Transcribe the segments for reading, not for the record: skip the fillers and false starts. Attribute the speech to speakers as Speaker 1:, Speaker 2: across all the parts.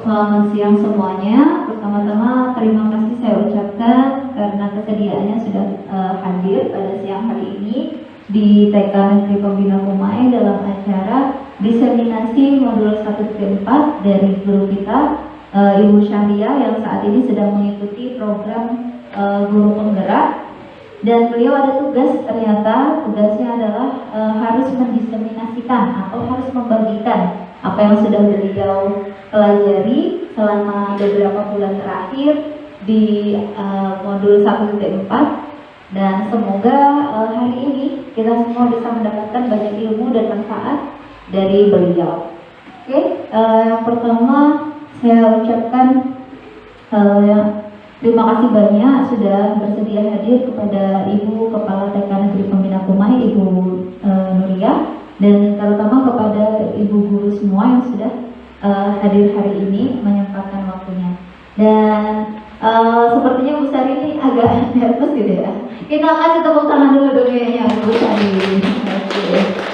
Speaker 1: Selamat siang semuanya. Pertama-tama terima kasih saya ucapkan karena kesediaannya sudah hadir pada siang hari ini di TK Negeri Pembina Kumai dalam acara diseminasi modul 1-4 dari guru kita Ibu Syahria yang saat ini sedang mengikuti program guru penggerak, dan beliau ada tugas, ternyata tugasnya adalah harus mendiseminasikan atau harus membagikan apa yang sudah beliau pelajari selama beberapa bulan terakhir di modul 1-4, dan semoga hari ini kita semua bisa mendapatkan banyak ilmu dan manfaat dari beliau. Oke, yang pertama saya ucapkan terima kasih banyak sudah bersedia hadir kepada Ibu Kepala TK Negeri Pembina Kumai, Ibu Nuria, dan terutama kepada Ibu guru semua yang sudah hadir hari ini menyempatkan waktunya. Dan sepertinya Bu Sari ini agak nervous gitu ya. Kita kasih tepuk tangan dulu ya Bu Sari.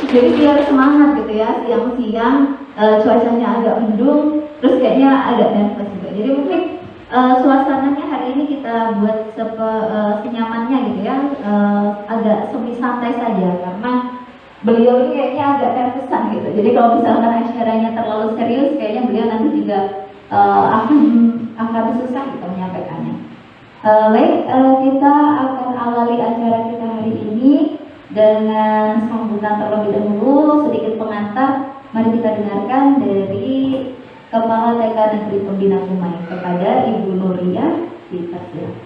Speaker 1: Jadi biar semangat gitu ya, siang-siang cuacanya agak mendung, terus kayaknya agak nervous juga. Jadi mungkin suasananya hari ini kita buat senyamannya gitu ya, agak semi santai saja karena beliau ini kayaknya agak nervousan gitu. Jadi kalau misalkan acaranya terlalu serius, kayaknya beliau nanti juga akan susah gitu menyampaikannya. Baik, kita akan awali acara kita hari ini dengan sambutan terlebih dahulu, sedikit pengantar. Mari kita dengarkan dari Kepala TK Negeri Pembina Kumai kepada Ibu Nuria. Dipersilakan.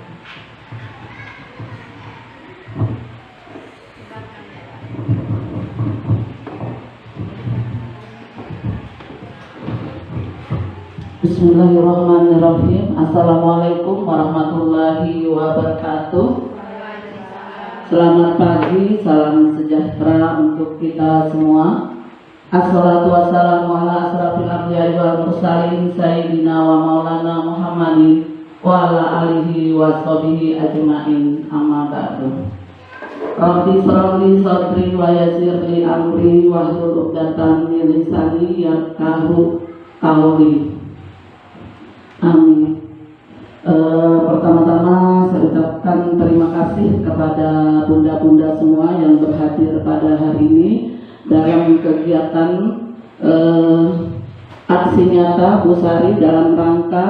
Speaker 2: Bismillahirrahmanirrahim. Assalamualaikum warahmatullahi wabarakatuh. Selamat pagi, salam sejahtera untuk kita semua. Assalatu wassalamu ala asrafil anbiya'i wal mursalin sayyidina wa maulana Muhammadin wa ala alihi wa sahbihi ajma'in, amma ba'du. Rabbi shrahli sadri wa yassirli amri wahlul 'uqdatam min lisani yafqahu qawli. Amin. Pertama-tama saya ucapkan terima kasih kepada bunda-bunda semua yang berhadir pada hari ini dalam kegiatan aksi nyata Bu Sari dalam rangka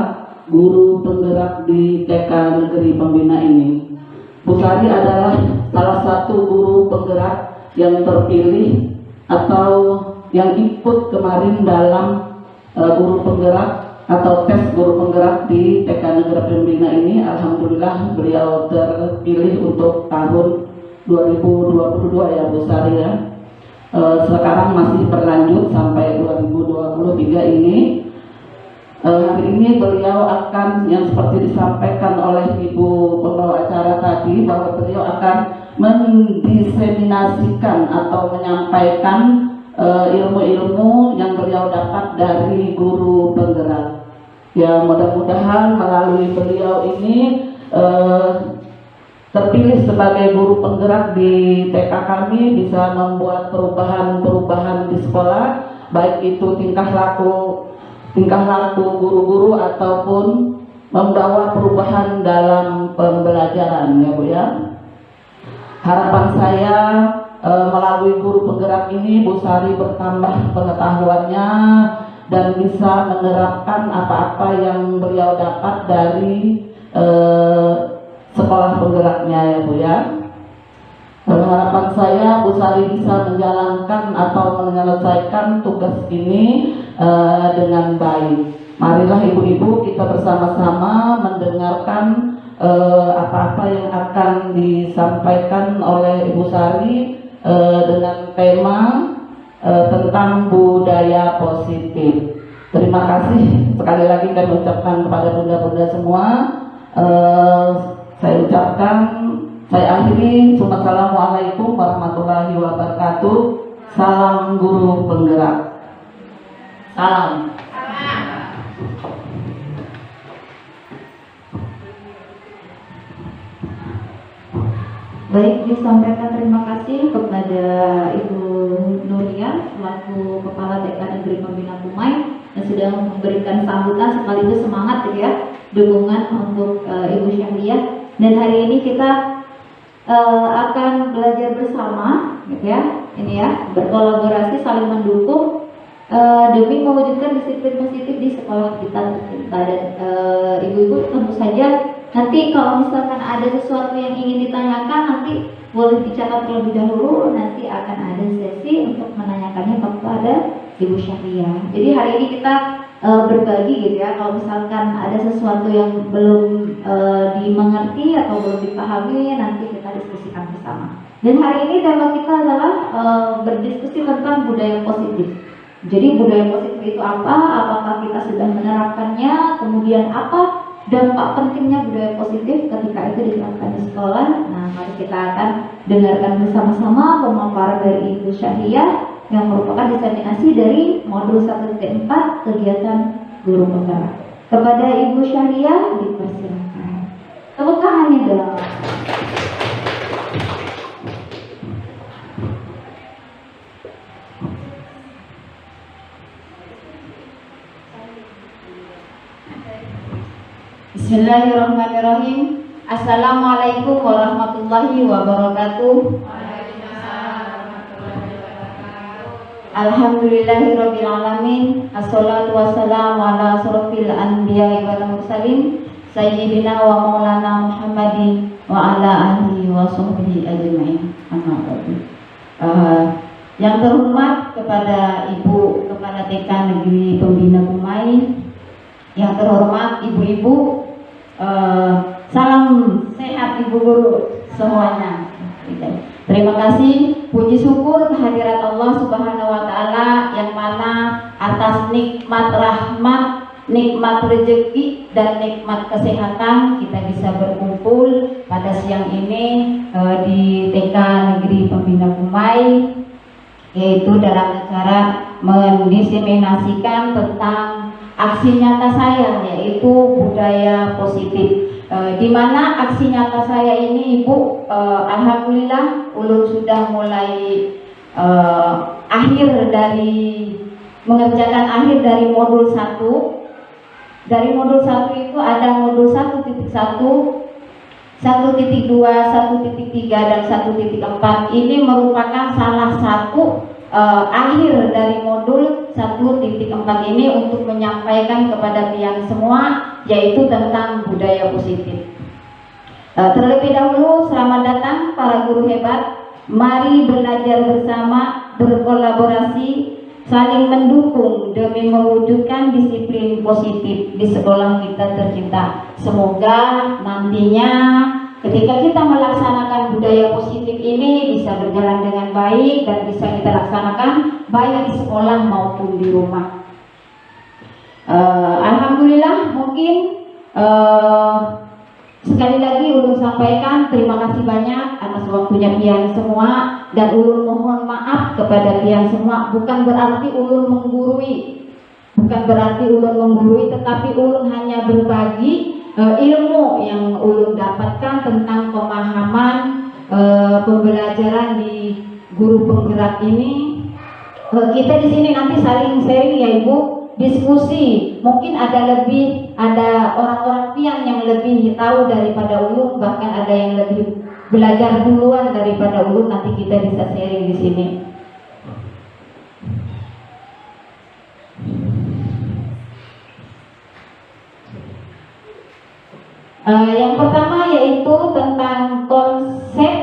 Speaker 2: guru penggerak di TK Negeri Pembina ini. Bu Sari adalah salah satu guru penggerak yang terpilih atau yang ikut kemarin dalam guru penggerak atau tes guru penggerak di TK Negeri Pembina ini. Alhamdulillah beliau terpilih untuk tahun 2022 ya Bu Sari ya. Sekarang masih berlanjut sampai 2023 ini. Hari ini beliau akan, yang seperti disampaikan oleh Ibu pembawa acara tadi, bahwa beliau akan mendiseminasikan atau menyampaikan ilmu-ilmu yang beliau dapat dari guru penggerak. Ya, mudah-mudahan melalui beliau ini terpilih sebagai guru penggerak di TK kami bisa membuat perubahan-perubahan di sekolah, baik itu tingkah laku guru-guru ataupun membawa perubahan dalam pembelajaran ya Bu ya. Harapan saya melalui guru penggerak ini Bu Sari bertambah pengetahuannya dan bisa menerapkan apa-apa yang beliau dapat dari sekolah penggeraknya ya Bu ya. Harapan saya Bu Sari bisa menjalankan atau menyelesaikan tugas ini dengan baik. Marilah ibu-ibu kita bersama-sama mendengarkan apa-apa yang akan disampaikan oleh Ibu Sari dengan tema tentang budaya positif. Terima kasih sekali lagi kami ucapkan kepada bunda-bunda semua. Saya ucapkan, saya akhiri. Assalamualaikum warahmatullahi wabarakatuh. Salam guru penggerak. Salam.
Speaker 1: Baik, disampaikan terima kasih kepada Ibu Nuria selaku Kepala TK Negeri Pembina Kumai. dan sudah memberikan sambutan sekaligus semangat gitu ya, dukungan untuk Ibu Syahriah. Dan hari ini kita akan belajar bersama gitu ya, ini ya, berkolaborasi saling mendukung demi mewujudkan disiplin positif di sekolah kita tercinta. Dan ibu-ibu tentu saja nanti kalau misalkan ada sesuatu yang ingin ditanyakan, nanti boleh dicatat terlebih dahulu, nanti akan ada sesi untuk menanyakannya kepada Ibu Syahriah. Jadi hari ini kita berbagi gitu ya, kalau misalkan ada sesuatu yang belum dimengerti atau belum dipahami, nanti kita diskusikan bersama. Dan hari ini tema kita adalah berdiskusi tentang budaya positif. Jadi budaya positif itu apa? Apakah kita sudah menerapkannya? Kemudian apa dampak pentingnya budaya positif ketika itu diterapkan di sekolah? Nah, mari kita akan dengarkan bersama-sama pemaparan dari Ibu Syahriah yang merupakan diseminasi dari modul 1.4 kegiatan guru penggerak. Kepada Ibu Syahriah dipersilakan. Tepuk tangannya dong. Bismillahirrahmanirrahim. Assalamualaikum warahmatullahi wabarakatuh. Alhamdulillahirabbil alamin. Assalatu wassalamu ala asrofil anbiya'i wal mursalin sayyidina wa maulana Muhammadin wa ala alihi wa sahbihi ajma'in. Amma ba'du. Yang terhormat kepada Ibu Kepala TK Negeri Pembina Kumai, yang terhormat ibu-ibu, salam sehat ibu guru semuanya. Terima kasih, puji syukur kehadirat Allah Subhanahu wa Ta'ala, yang mana atas nikmat rahmat, nikmat rezeki, dan nikmat kesehatan kita bisa berkumpul pada siang ini di TK Negeri Pembina Kumai, yaitu dalam acara mendiseminasikan tentang aksi nyata saya, yaitu budaya positif. Di mana aksi nyata saya ini, Ibu, alhamdulillah ulun sudah mulai mengerjakan akhir dari modul 1. Dari modul 1 itu ada modul 1.1, 1.2, 1.3 dan 1.4. Ini merupakan salah satu akhir dari modul 1.4 ini untuk menyampaikan kepada kalian semua, yaitu tentang budaya positif. Terlebih dahulu, selamat datang para guru hebat. Mari belajar bersama, berkolaborasi, saling mendukung demi mewujudkan disiplin positif di sekolah kita tercinta. Semoga nantinya ketika kita melaksanakan budaya positif ini bisa berjalan dengan baik dan bisa kita laksanakan baik di sekolah maupun di rumah. Alhamdulillah, mungkin sekali lagi ulun sampaikan terima kasih banyak atas waktunya kalian semua, dan ulun mohon maaf kepada kalian semua. Bukan berarti ulun menggurui, tetapi ulun hanya berbagi ilmu yang ulun dapatkan tentang pemahaman pembelajaran di guru penggerak ini. Kita di sini nanti saling sharing ya Ibu, diskusi. Mungkin ada orang-orang pian yang lebih tahu daripada ulun, bahkan ada yang lebih belajar duluan daripada ulun. Nanti kita bisa sharing di sini. Yang pertama yaitu tentang konsep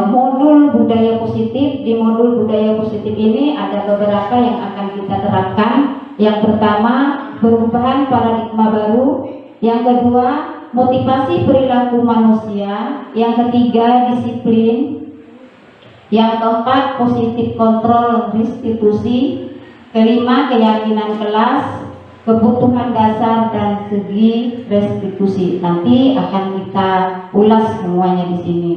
Speaker 1: modul budaya positif. Di modul budaya positif ini ada beberapa yang akan kita terapkan. Yang pertama, perubahan paradigma baru. Yang kedua, motivasi perilaku manusia. Yang ketiga, disiplin. Yang keempat, positif kontrol restitusi. Kelima, keyakinan kelas, kebutuhan dasar dan segi restitusi. Nanti akan kita ulas semuanya di sini.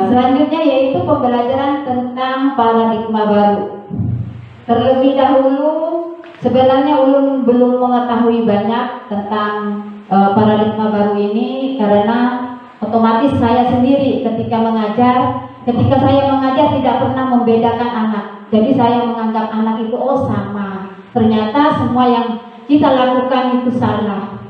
Speaker 1: Selanjutnya yaitu pembelajaran tentang paradigma baru. Terlebih dahulu, sebenarnya ulun belum mengetahui banyak tentang paradigma baru ini, karena
Speaker 3: Otomatis saya sendiri ketika saya mengajar tidak pernah membedakan anak. Jadi saya menganggap anak itu sama. Ternyata semua yang kita lakukan itu salah.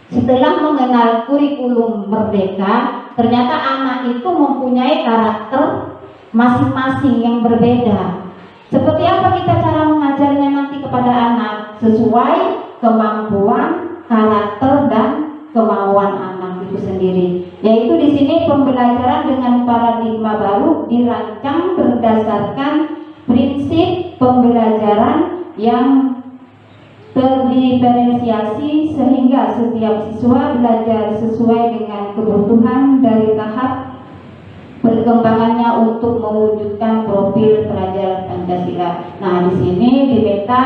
Speaker 3: Setelah mengenal kurikulum Merdeka, ternyata anak itu mempunyai karakter masing-masing yang berbeda. Seperti apa kita cara mengajarnya nanti kepada anak? Sesuai kemampuan, karakter, dan kemauan anak itu sendiri. Yaitu di sini pembelajaran dengan paradigma baru dirancang berdasarkan prinsip pembelajaran yang terdiferensiasi sehingga setiap siswa belajar sesuai dengan kebutuhan dari tahap perkembangannya untuk mewujudkan profil pelajar Pancasila. Nah, di sini diminta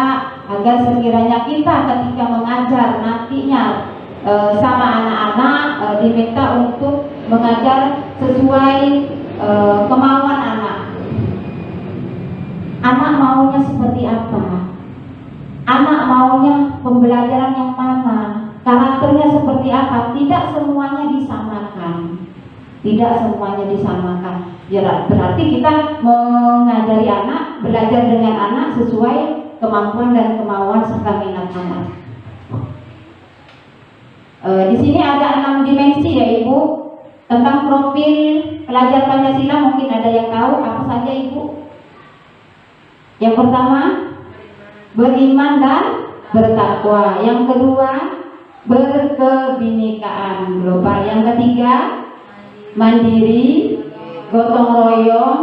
Speaker 3: agar sekiranya kita ketika mengajar nantinya sama anak-anak diminta untuk mengajar sesuai kemauan anak. Anak maunya seperti apa? Anak maunya pembelajaran yang mana? Karakternya seperti apa? Tidak semuanya disamakan. Tidak semuanya disamakan. Ya, berarti kita mengajari anak, belajar dengan anak sesuai kemampuan dan kemauan serta minat anak. Di sini ada 6 dimensi ya Ibu tentang profil pelajar Pancasila. Mungkin ada yang tahu apa saja Ibu? Yang pertama, beriman dan bertakwa. Yang kedua, berkebinekaan global. Yang ketiga, mandiri, gotong royong,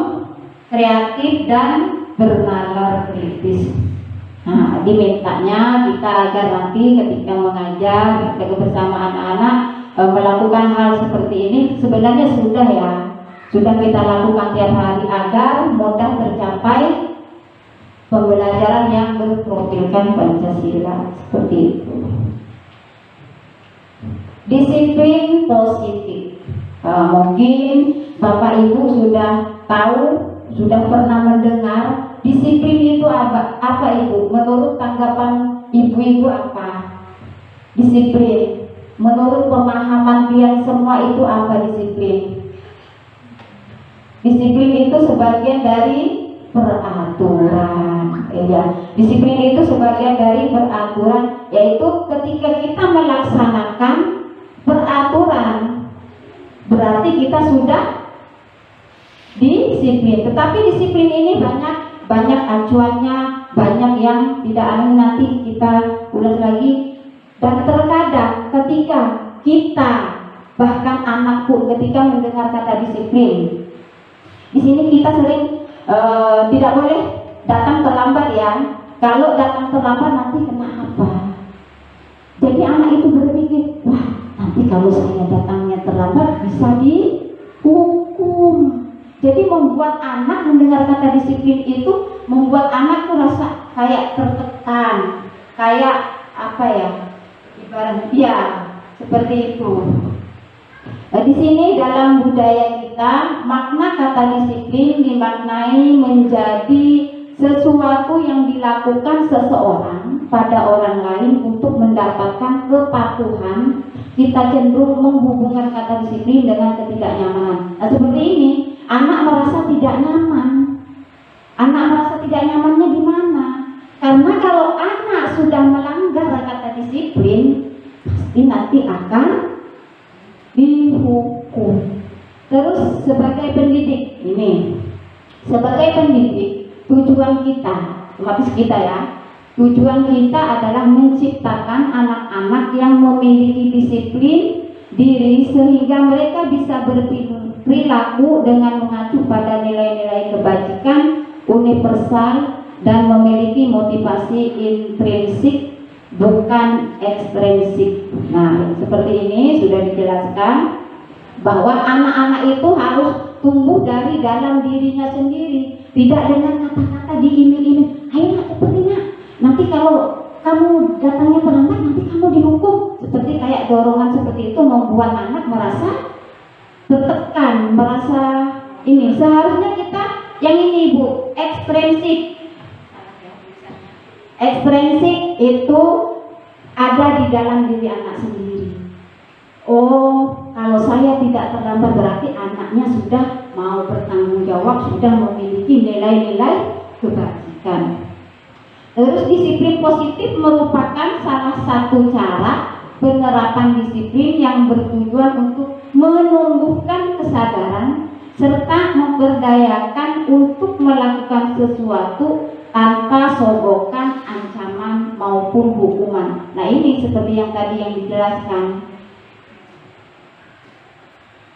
Speaker 3: kreatif, dan bernalar kritis. Nah, dimintanya kita agar nanti ketika mengajar bersama anak-anak melakukan hal seperti ini. Sebenarnya sudah kita lakukan tiap hari agar mudah tercapai pembelajaran yang berprofilkan Pancasila seperti itu. Disiplin positif. Mungkin Bapak Ibu sudah tahu, sudah pernah mendengar disiplin itu apa Ibu? Menurut tanggapan Ibu-ibu apa? Disiplin. Menurut pemahaman kalian semua itu apa disiplin? Disiplin itu sebagian dari peraturan. Ya, disiplin itu sebagian dari peraturan, yaitu ketika kita melaksanakan peraturan berarti kita sudah disiplin. Tetapi disiplin ini banyak acuannya, banyak yang tidak nanti kita ulas lagi. Dan terkadang ketika kita, bahkan anak pun ketika mendengar kata disiplin, di sini kita sering tidak boleh datang terlambat ya. Kalau datang terlambat nanti kena apa? Jadi anak itu berpikir, wah nanti kalau saya datangnya terlambat bisa dihukum. Jadi membuat anak mendengar kata disiplin itu membuat anak tuh rasa kayak tertekan, kayak apa ya? Ibarat ya seperti itu. Di sini dalam budaya kita makna kata disiplin dimaknai menjadi sesuatu yang dilakukan seseorang pada orang lain untuk mendapatkan kepatuhan. Kita cenderung menghubungkan kata disiplin dengan ketidaknyamanan. Nah seperti ini, anak merasa tidak nyaman. Anak merasa tidak nyamannya di mana? Karena kalau anak sudah melanggar kata disiplin, pasti nanti akan dihukum. Terus sebagai pendidik, tujuan kita, otomatis kita ya, tujuan kita adalah menciptakan anak-anak yang memiliki disiplin diri sehingga mereka bisa berperilaku dengan mengacu pada nilai-nilai kebajikan universal dan memiliki motivasi intrinsik bukan ekstrinsik. Nah, seperti ini sudah dijelaskan bahwa anak-anak itu harus tumbuh dari dalam dirinya sendiri, tidak dengan kata-kata diiming-iming. Ayo nak seperti nanti kalau kamu datangnya terlambat nanti kamu dihukum. Seperti kayak dorongan seperti itu membuat anak merasa tertekan, merasa ini. Seharusnya kita yang ini Bu, ekstrinsik. Ekstrinsik itu ada di dalam diri anak sendiri. Oh, kalau saya tidak terlambat berarti anaknya sudah mau bertanggung jawab, sudah memiliki nilai-nilai kebajikan. Terus disiplin positif merupakan salah satu cara penerapan disiplin yang bertujuan untuk menumbuhkan kesadaran serta memberdayakan untuk melakukan sesuatu tanpa sogokan, ancaman maupun hukuman. Nah ini seperti yang tadi yang dijelaskan.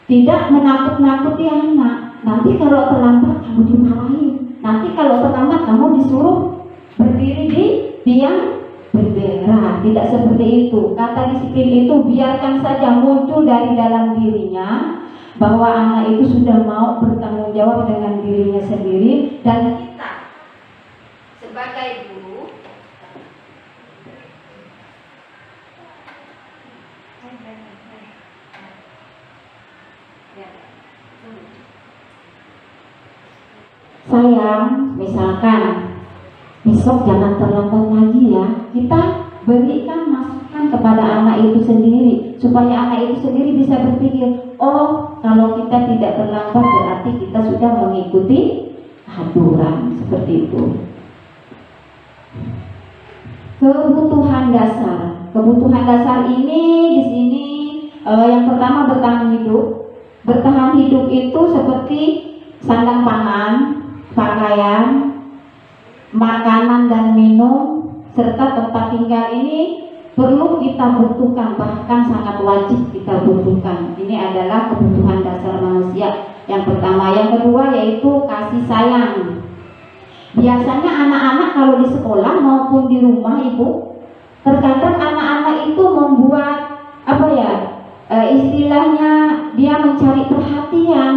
Speaker 3: Tidak menakut-nakuti anak. Nanti kalau terlambat kamu dimarahin. Nanti kalau terlambat kamu disuruh berdiri di tiang bendera. Tidak seperti itu. Kata disiplin itu biarkan saja muncul dari dalam dirinya, bahwa anak itu sudah mau bertanggung jawab dengan dirinya sendiri, dan kita sebagai guru sayang, misalkan besok jangan terlambat lagi ya, kita berikan masukan kepada anak itu sendiri supaya anak itu sendiri bisa berpikir, oh kalau kita tidak terlambat berarti kita sudah mengikuti aturan, seperti itu. Kebutuhan dasar ini di sini yang pertama bertahan hidup. Bertahan hidup itu seperti sandang pangan, pakaian, makanan dan minum, serta tempat tinggal ini perlu kita butuhkan, bahkan sangat wajib kita butuhkan. Ini adalah kebutuhan dasar manusia yang pertama. Yang kedua yaitu kasih sayang. Biasanya anak-anak kalau di sekolah maupun di rumah ibu, terkadang anak-anak itu membuat istilahnya dia mencari perhatian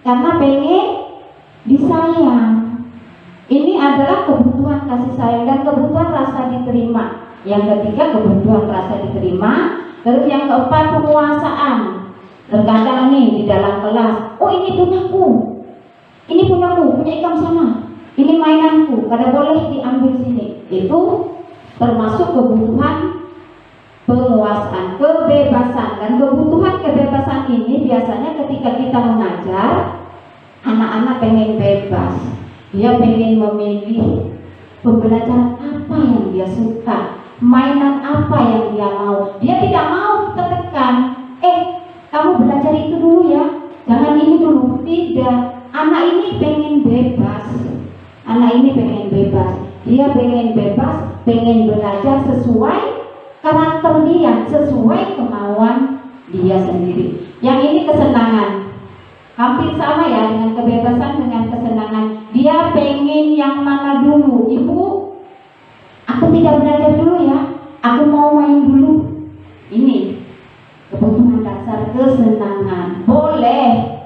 Speaker 3: karena pengen disayang. Ini adalah kebutuhan kasih sayang dan kebutuhan rasa diterima. Yang ketiga kebutuhan rasa diterima. Terus yang keempat penguasaan. Terkadang nih di dalam kelas, oh ini punyaku, punya ikam sama, ini mainanku, kada boleh diambil sini. Itu termasuk kebutuhan penguasaan, kebebasan. Dan kebutuhan kebebasan ini biasanya ketika kita mengajar, anak-anak pengen bebas. Dia pengen memilih pembelajaran apa yang dia suka, mainan apa yang dia mau. Dia tidak mau kita tekan, kamu belajar itu dulu ya, jangan ini dulu. Tidak, anak ini pengen bebas. Dia pengen bebas, pengen belajar sesuai karakter dia, sesuai kemauan dia sendiri. Yang ini kesenangan, hampir sama ya dengan kebebasan dengan kesenangan. Dia pengen yang mana dulu? Ibu, aku tidak belajar dulu ya, aku mau main dulu. Ini kebutuhan dasar kesenangan. Boleh,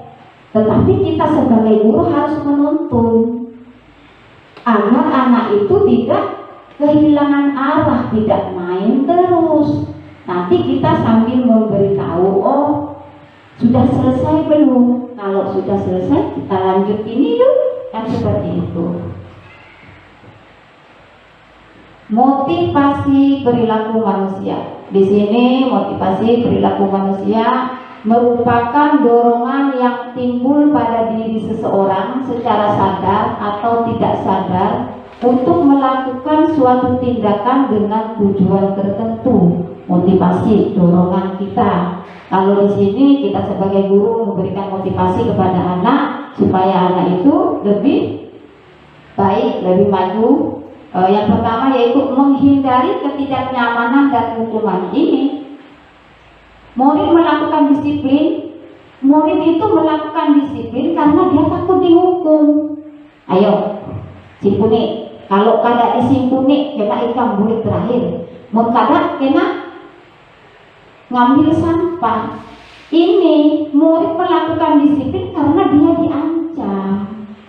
Speaker 3: tetapi kita sebagai guru harus menuntun agar anak itu tidak kehilangan arah, tidak main terus. Nanti kita sambil memberitahu, oh sudah selesai belum? Kalau sudah selesai kita lanjut ini yuk, kan seperti itu. Motivasi perilaku manusia. Di sini motivasi perilaku manusia merupakan dorongan yang timbul pada diri seseorang secara sadar atau tidak sadar untuk melakukan suatu tindakan dengan tujuan tertentu. Motivasi, dorongan kita. Kalau di sini kita sebagai guru memberikan motivasi kepada anak supaya anak itu lebih baik, lebih maju. Yang pertama yaitu menghindari ketidaknyamanan dan hukuman. Ini murid melakukan disiplin. Murid itu melakukan disiplin karena dia takut dihukum. Ayo, simpuni. Kalau kada disimpuni, kena ikam murid terakhir. Mau kada kena ngambil sampah. Ini murid melakukan disiplin karena dia diancam,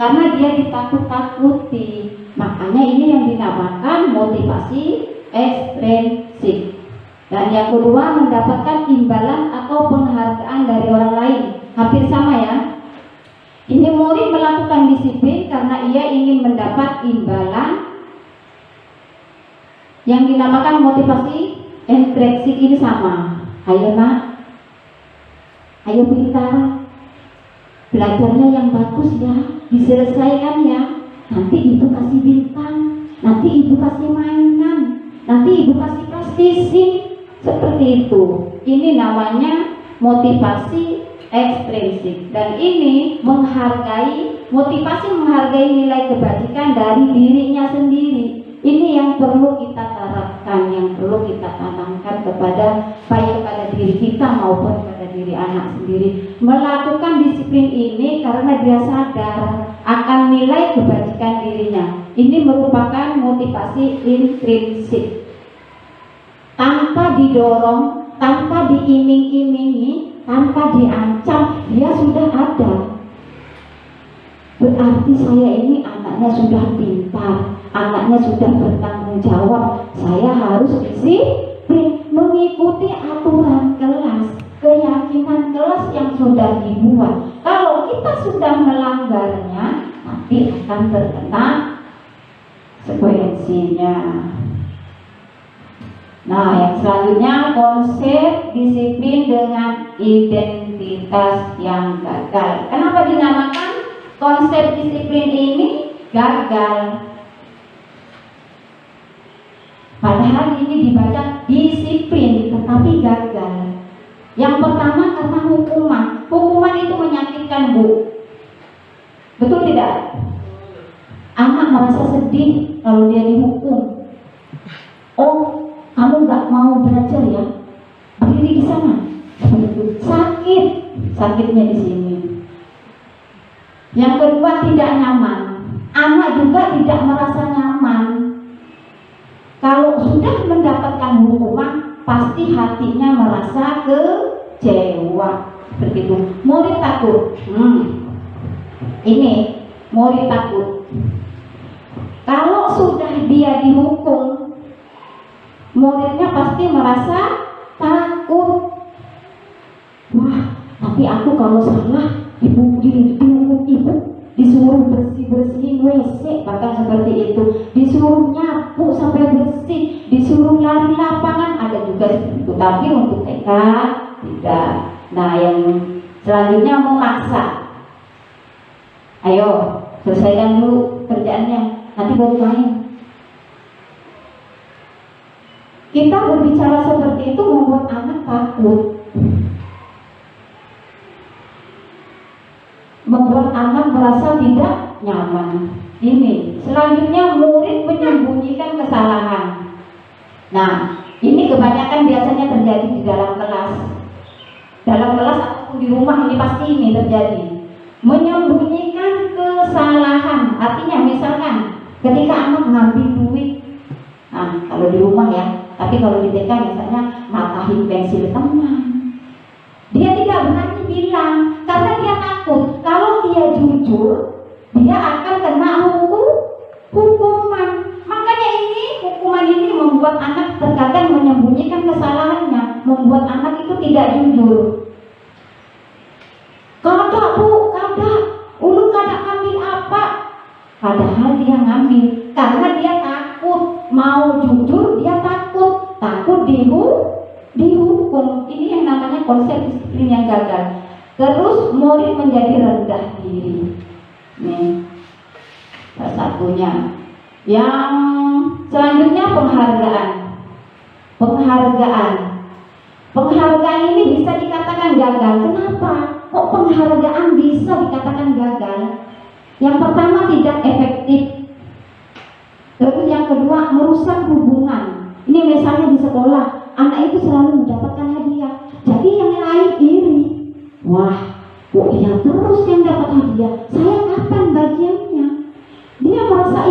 Speaker 3: karena dia ditakut-takuti. Makanya ini yang dinamakan motivasi ekstrinsik. Dan yang kedua mendapatkan imbalan atau penghargaan dari orang lain. Hampir sama ya. Ini murid melakukan disiplin karena ia ingin mendapat imbalan. Yang dinamakan motivasi ekstrinsik ini sama. Ayo nak, Ayo Bintara, belajarnya yang bagus ya, diselesaikan ya. Nanti ibu kasih bintang, nanti ibu kasih mainan, nanti ibu kasih plastisi. Seperti itu. Ini namanya motivasi ekstrinsik, dan ini motivasi menghargai nilai kebajikan dari dirinya sendiri. Ini yang perlu kita terapkan, yang perlu kita tanamkan kepada baik kepada diri kita maupun kepada diri anak sendiri. Melakukan disiplin ini karena dia sadar akan nilai kebajikan dirinya. Ini merupakan motivasi intrinsik. Tanpa didorong, tanpa diiming-imingi, tanpa diancam, dia sudah ada. Berarti saya ini anaknya sudah pintar, anaknya sudah bertanggung jawab. Saya harus disiplin, mengikuti aturan kelas, keyakinan kelas yang sudah dibuat. Kalau kita sudah melanggarnya, nanti akan terkena konsekuensinya. Nah, yang selanjutnya konsep disiplin dengan identitas yang gagal. Kenapa dinamakan konsep disiplin ini gagal? Padahal ini dibaca disiplin, tetapi gagal. Yang pertama karena hukuman. Hukuman itu menyakitkan, Bu. Betul tidak? Anak merasa sedih kalau dia dihukum. Oh, kamu nggak mau belajar ya? Berdiri di sana. Sakit, sakitnya di sini. Yang kedua, tidak nyaman. Anak juga tidak merasa nyaman. Kalau sudah mendapatkan hukuman, pasti hatinya merasa kecewa. Seperti itu. Murid takut. Ini murid takut. Kalau sudah dia dihukum, muridnya pasti merasa takut. Wah, tapi aku kalau salah dihukum ibu, disuruh bersihin WC, bahkan seperti itu, disuruh nyapu sampai bersih, disuruh lari lapangan, ada juga seperti itu. Tapi untuk TK tidak. Nah, yang selanjutnya memaksa. Ayo, selesaikan dulu kerjaannya, nanti baru main. Kita berbicara seperti itu membuat anak takut, membuat anak merasa tidak nyaman. Ini selanjutnya murid menyembunyikan kesalahan. Nah, ini kebanyakan biasanya terjadi di dalam kelas ataupun di rumah. Ini pasti ini terjadi. Menyembunyikan kesalahan, artinya misalkan ketika anak ngambil duit, nah kalau di rumah ya. Tapi kalau di TK misalnya matahin pensil teman, dia tidak berani bilang karena dia takut. Kalau dia jujur, dia akan kena hukuman. Makanya hukuman ini membuat anak terkadang menyembunyikan kesalahannya, membuat anak itu tidak jujur. Kada Bu, kada, ulun kada ngambil apa? Padahal dia ngambil karena dia takut. Mau jujur dia takut dihukum. Ini yang namanya konsep disiplin yang gagal. Terus murid menjadi rendah diri. Nih, salah satunya. Yang selanjutnya penghargaan ini bisa dikatakan gagal. Kenapa? Kok penghargaan bisa dikatakan gagal? Yang pertama, tidak efektif. Terus yang kedua, merusak hubungan. Ini misalnya di sekolah, anak itu selalu mendapatkan hadiah, jadi yang lain iri. Wah, kok dia terus yang dapat hadiah, saya kapan bagiannya? Dia merasa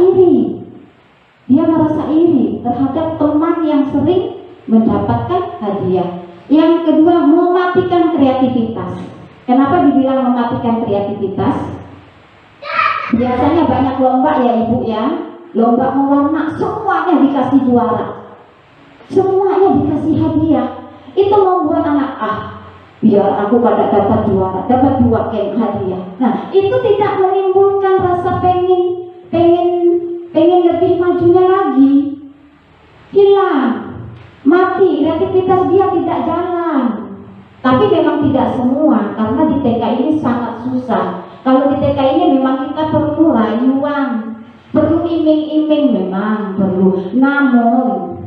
Speaker 3: iri terhadap teman yang sering mendapatkan hadiah. Yang kedua, mematikan kreativitas. Kenapa dibilang mematikan kreativitas? Biasanya banyak lomba ya Ibu ya, lomba mewarna, semuanya dikasih juara, semuanya dikasih hadiah. Itu membuat anak, biar aku pada dapat juara, dapat 2 kem hadiah. Nah, itu tidak menimbulkan rasa pengen lebih majunya lagi. Hilang, mati, kreativitas dia tidak jalan. Tapi memang tidak semua, karena di TK ini sangat susah. Kalau di TK ini memang kita perlu rayuan, perlu iming-iming, memang perlu. Namun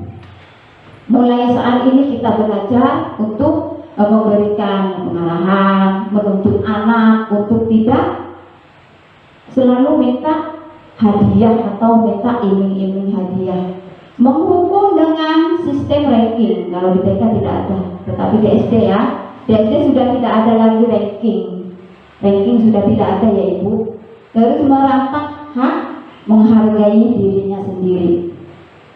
Speaker 3: mulai saat ini kita belajar untuk memberikan pengarahan, menuntut anak untuk tidak selalu minta hadiah atau minta iming-iming hadiah. Menghukum dengan sistem ranking, kalau di TK tidak ada, tetapi di SD ya, di SD sudah tidak ada lagi ranking sudah tidak ada ya Ibu. Terus merampas hak menghargai dirinya sendiri.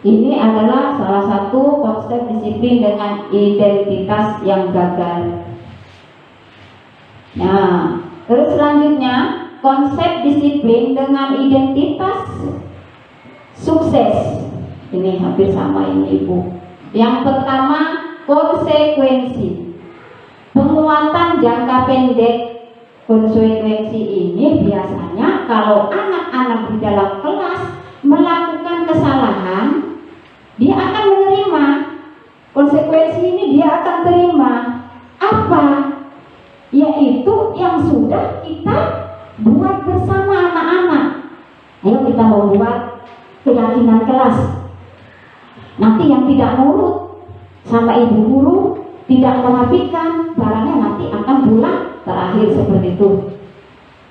Speaker 3: Ini adalah salah satu konsep disiplin dengan identitas yang gagal. Nah, terus selanjutnya konsep disiplin dengan identitas sukses. Ini hampir sama ini Ibu. Yang pertama, konsekuensi. Penguatan jangka pendek. Konsekuensi ini biasanya kalau anak-anak di dalam kelas melakukan kesalahan, dia akan menerima konsekuensi ini, dia akan terima apa? Yaitu yang sudah kita buat bersama anak-anak. Ayo kita membuat keyakinan kelas. Nanti yang tidak nurut sama ibu guru, tidak merapikan barangnya, nanti akan pulang terakhir seperti itu.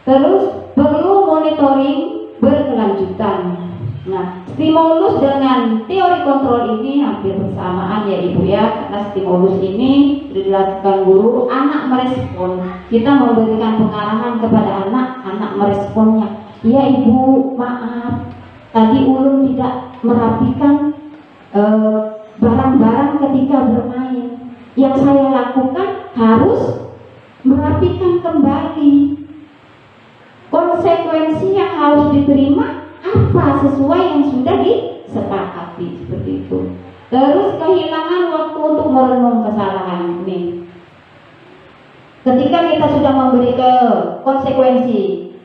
Speaker 3: Terus perlu monitoring berkelanjutan. Nah, stimulus dengan teori kontrol ini hampir bersamaan ya Ibu ya, karena stimulus ini dilakukan guru, anak merespon. Kita memberikan pengarahan kepada anak, anak meresponnya. Ya Ibu, maaf, tadi ulun tidak merapikan barang-barang ketika bermain. Yang saya lakukan harus merapikan kembali. Konsekuensi yang harus diterima apa sesuai yang sudah disepakati, seperti itu. Terus kehilangan waktu untuk merenung kesalahan ini. Ketika kita sudah memberi konsekuensi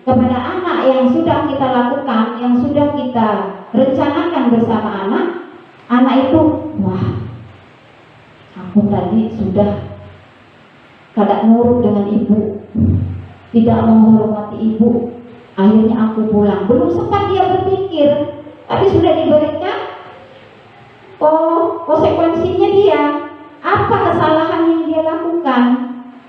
Speaker 3: kepada anak yang sudah kita lakukan, yang sudah kita rencanakan bersama anak itu, wah, aku tadi sudah kada nurut dengan ibu, tidak menghormati ibu, akhirnya aku pulang. Belum sempat dia berpikir, tapi sudah diberikan konsekuensinya dia. Apa kesalahan yang dia lakukan?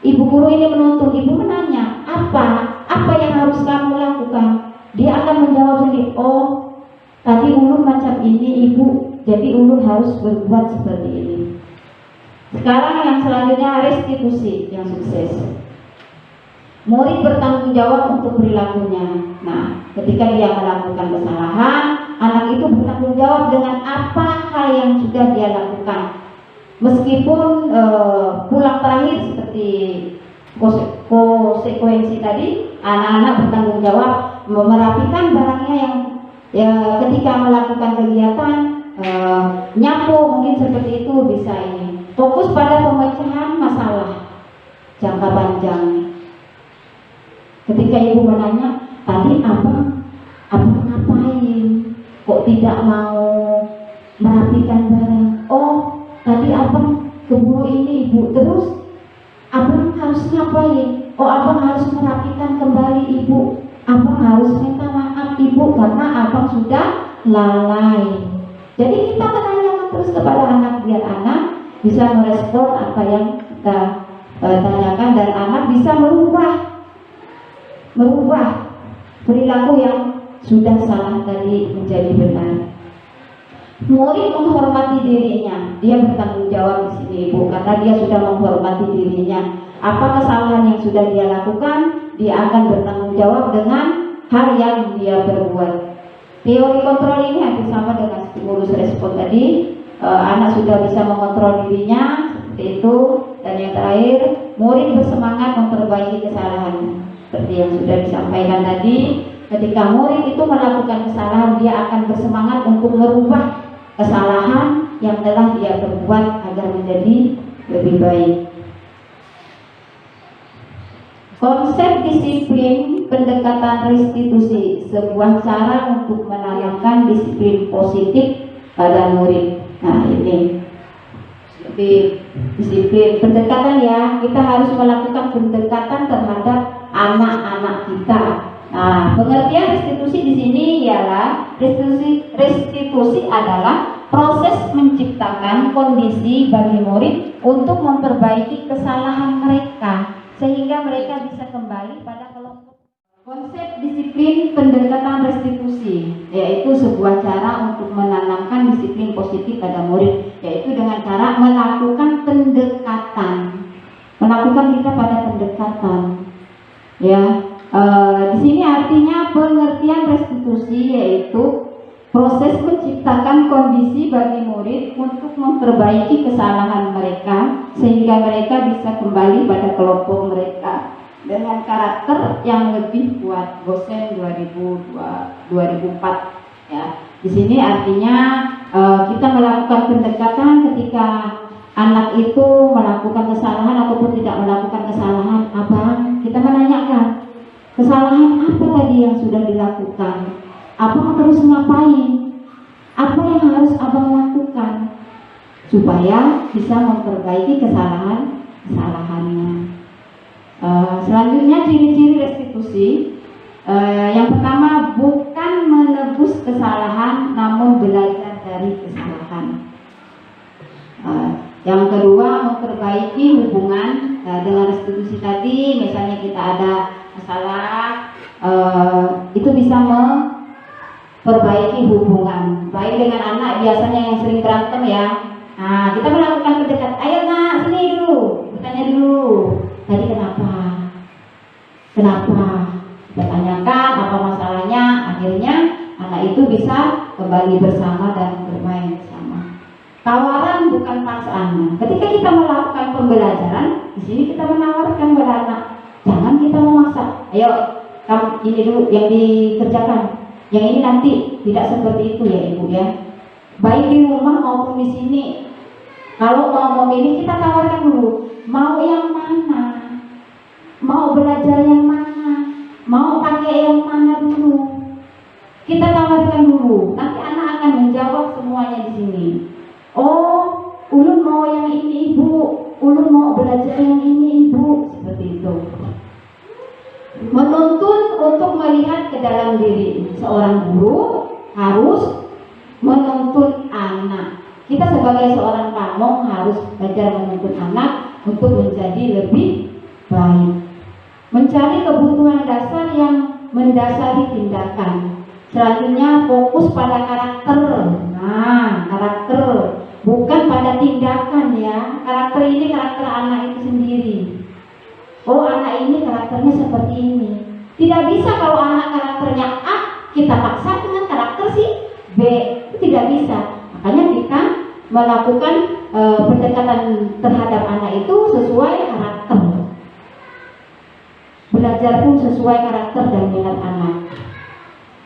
Speaker 3: Ibu guru ini menuntut, ibu menanya, apa yang harus kamu lakukan? Dia akan menjawab sendiri, oh tadi ulun macam ini ibu, jadi ulun harus berbuat seperti ini. Sekarang yang selanjutnya restitusi yang sukses. Murid bertanggung jawab untuk perilakunya. Nah, ketika dia melakukan kesalahan, anak itu bertanggung jawab dengan apa hal yang sudah dia lakukan. Meskipun pulang terakhir seperti konsekuensi tadi, anak-anak bertanggung jawab merapikan barangnya yang ketika melakukan kegiatan nyapu, mungkin seperti itu bisa ini. Fokus pada pemecahan masalah jangka panjang. Ketika ibu menanya, tadi abang ngapain? Kok tidak mau merapikan barang? Oh, tadi abang keburu ini ibu. Terus abang harus ngapain? Oh, abang harus merapikan kembali ibu. Abang harus minta maaf ibu karena abang sudah lalai. Jadi kita menanyakan terus kepada anak biar anak bisa merespon apa yang kita tanyakan, dan anak bisa merubah perilaku yang sudah salah tadi menjadi benar. Murid menghormati dirinya, dia bertanggung jawab di sini ibu, karena dia sudah menghormati dirinya. Apa kesalahan yang sudah dia lakukan, dia akan bertanggung jawab dengan hal yang dia berbuat. Teori kontrol ini hampir sama dengan stimulus respon tadi. Anak sudah bisa mengontrol dirinya seperti itu. Dan yang terakhir, murid bersemangat memperbaiki kesalahan. Seperti yang sudah disampaikan tadi, ketika murid itu melakukan kesalahan, dia akan bersemangat untuk merubah kesalahan yang telah dia perbuat agar menjadi lebih baik. Konsep disiplin pendekatan restitusi, sebuah cara untuk menanamkan disiplin positif pada murid. Nah ini disiplin pendekatan ya, kita harus melakukan pendekatan terhadap anak-anak kita. Nah, pengertian restitusi di sini ialah restitusi adalah proses menciptakan kondisi bagi murid untuk memperbaiki kesalahan mereka sehingga mereka bisa kembali pada kelompok. Konsep disiplin pendekatan restitusi yaitu sebuah cara untuk menanamkan disiplin positif pada murid, yaitu dengan cara melakukan pendekatan, melakukan kita pada pendekatan. Ya, di sini artinya pengertian restitusi yaitu proses menciptakan kondisi bagi murid untuk memperbaiki kesalahan mereka sehingga mereka bisa kembali pada kelompok mereka dengan karakter yang lebih kuat. Gosen 2004 ya. Di sini artinya kita melakukan pendekatan ketika anak itu melakukan kesalahan ataupun tidak melakukan kesalahan. Abang, kita menanyakan kesalahan apa tadi yang sudah dilakukan, abang terus ngapain, apa yang harus abang lakukan supaya bisa memperbaiki kesalahannya. Selanjutnya ciri-ciri restitusi. Yang pertama, bukan menebus kesalahan namun belajar dari kesalahan. Yang kedua, memperbaiki hubungan. Dengan restitusi tadi, misalnya kita ada masalah, itu bisa memperbaiki hubungan baik dengan anak biasanya yang sering berantem ya. Nah, kita melakukan pendekatan, ayo nak sini dulu, bertanya dulu, tadi kenapa? Kita tanyakan apa masalahnya, akhirnya anak itu bisa kembali bersama dan bermain bersama. Tawaran bukan paksaan. Ketika kita melakukan pembelajaran, di sini kita menawarkan kepada anak, jangan kita memaksa. Ayo, kamu ini dulu yang dikerjakan, yang ini nanti. Tidak seperti itu ya ibu ya. Baik di rumah maupun di sini. Kalau mau memilih, kita tawarkan dulu, mau yang mana, mau belajar yang mana, mau pakai yang mana dulu. Kita tawarkan dulu. Nanti anak akan menjawab semuanya di sini. Oh, ulun mau yang ini ibu, ulun mau belajar yang ini ibu, seperti itu. Menuntun untuk melihat ke dalam diri. Seorang guru harus menuntun anak. Kita sebagai seorang pamong harus belajar menuntun anak untuk menjadi lebih baik. Mencari kebutuhan dasar yang mendasari tindakan. Selanjutnya fokus pada karakter. Nah, karakter bukan pada tindakan ya. Karakter ini karakter anak itu sendiri. Oh, anak ini karakternya seperti ini. Tidak bisa kalau anak karakternya A, kita paksa dengan karakter si B. Itu tidak bisa. Makanya kita melakukan pendekatan terhadap anak itu sesuai karakter. Belajar pun sesuai karakter dan minat anak.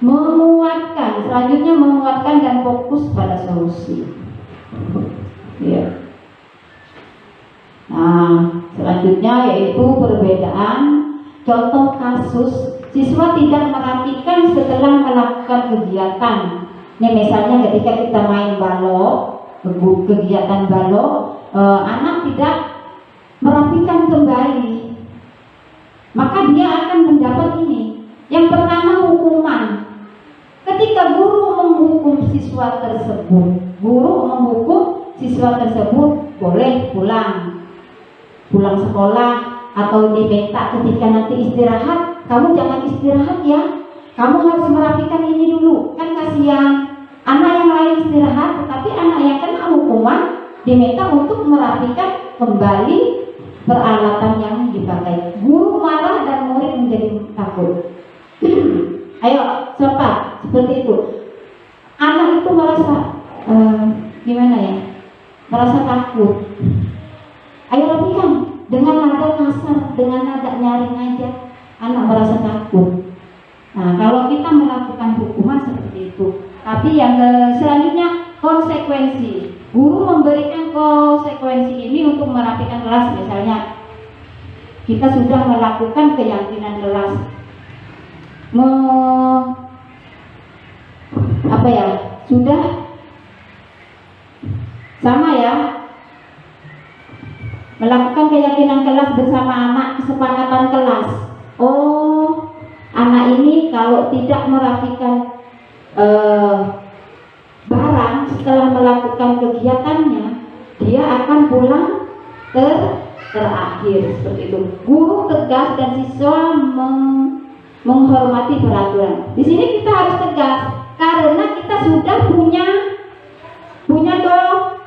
Speaker 3: Menguatkan, selanjutnya menguatkan dan fokus pada solusi. Ya. Nah, selanjutnya yaitu perbedaan. Contoh kasus, siswa tidak merapikan setelah melakukan kegiatan. Ini misalnya ketika kita main balok, kegiatan balok, anak tidak merapikan kembali, maka dia akan mendapat ini. Yang pertama, hukuman. Ketika guru menghukum siswa tersebut, boleh pulang sekolah atau diminta ketika nanti istirahat, kamu jangan istirahat ya, kamu harus merapikan ini dulu. Kan kasihan anak yang lain istirahat, tetapi anak yang kena hukuman diminta untuk merapikan kembali peralatan yang dipakai. Guru marah dan murid menjadi takut. Ayo, cepat, seperti itu. Anak itu merasa gimana ya? Merasa takut. Ayo rapikan dengan nada kasar, dengan nada nyaring aja. Anak merasa takut. Nah, kalau kita melakukan hukuman seperti itu. Tapi yang selanjutnya konsekuensi. Guru memberikan konsekuensi ini untuk merapikan kelas. Misalnya kita sudah melakukan keyakinan kelas, sudah sama ya, melakukan keyakinan kelas bersama anak, kesepakatan kelas. Oh, anak ini kalau tidak merapikan barang setelah melakukan kegiatannya, dia akan pulang terakhir, seperti itu. Guru tegas dan siswa menghormati peraturan. Di sini kita harus tegas karena kita sudah punya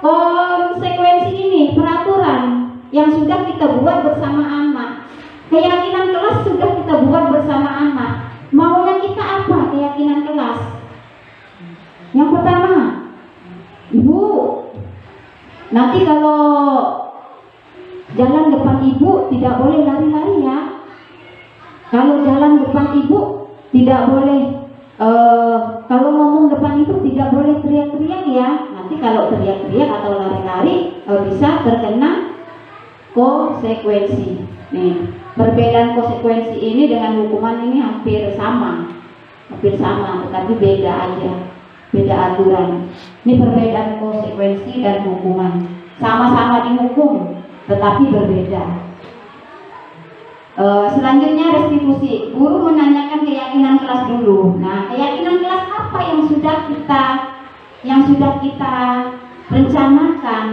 Speaker 3: konsekuensi ini, peraturan yang sudah kita buat bersama anak. Keyakinan kelas sudah kita buat bersama anak. Maunya kita apa keyakinan kelas? Yang pertama, Ibu, nanti kalau jalan depan Ibu tidak boleh lari-lari ya. Kalau jalan depan Ibu tidak boleh, kalau ngomong depan Ibu tidak boleh teriak-teriak ya. Nanti kalau teriak-teriak atau lari-lari bisa terkena konsekuensi. Nih, perbedaan konsekuensi ini dengan hukuman ini hampir sama, tetapi beda aja, beda aturan. Ini perbedaan konsekuensi dan hukuman. Sama-sama dihukum, tetapi berbeda. Selanjutnya restitusi. Guru menanyakan keyakinan kelas dulu. Nah, keyakinan kelas apa yang sudah kita rencanakan?